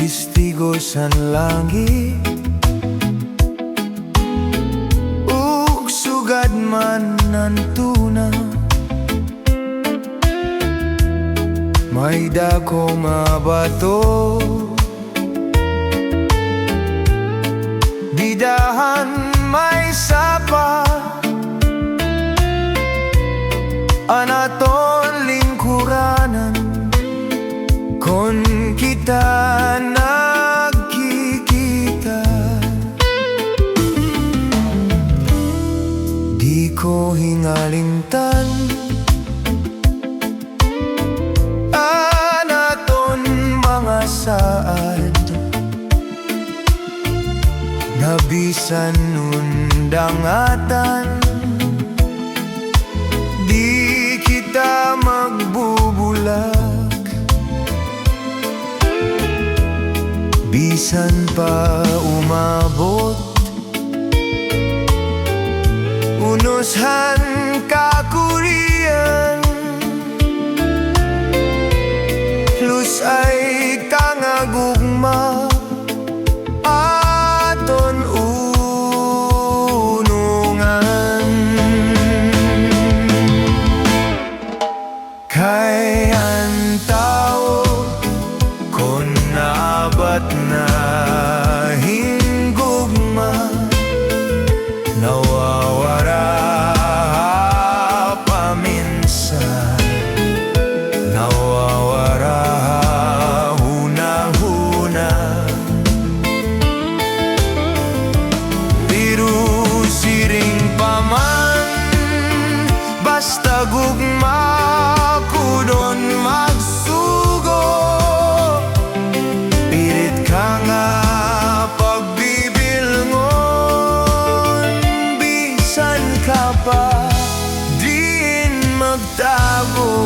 Tistigo sa langit ug sugad man ang tuna. May dako nga bato, bidahan may sapa, anaton lingkuranan kon kita nagkikita. Di ko hingalintan anaton mga saad, nabisan undangatan. Di kita magbubulag, bisan pa umabot unushan kakurian. Plus ay kangagugma aton unungan. Kay ang tao kon naabat na hinggugma, nawawara paminsan, nawawara huna-huna. Pero siring pa man, basta gugma kudon magsugo. Pilit ka nga pagbibilngon, bisan ka pa din magtago.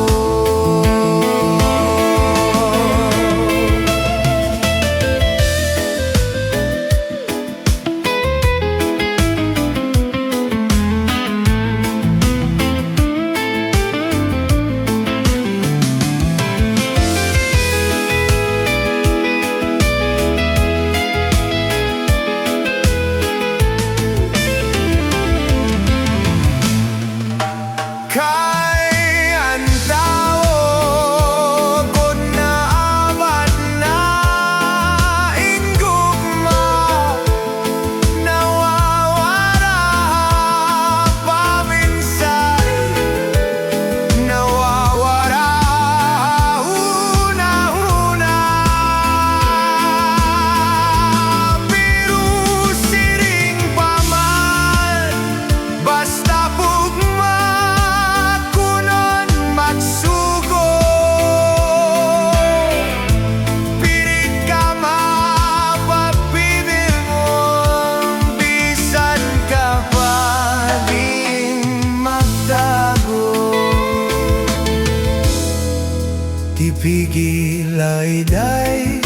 Kay ang tao kung naabat na inggugma, nawawara paminsan, nawawara una-una. Pero siring pa man, basta pugma magsugo. Pilit ka mapagbibilngon, bisan ka pa din magtago. Tipigil ay day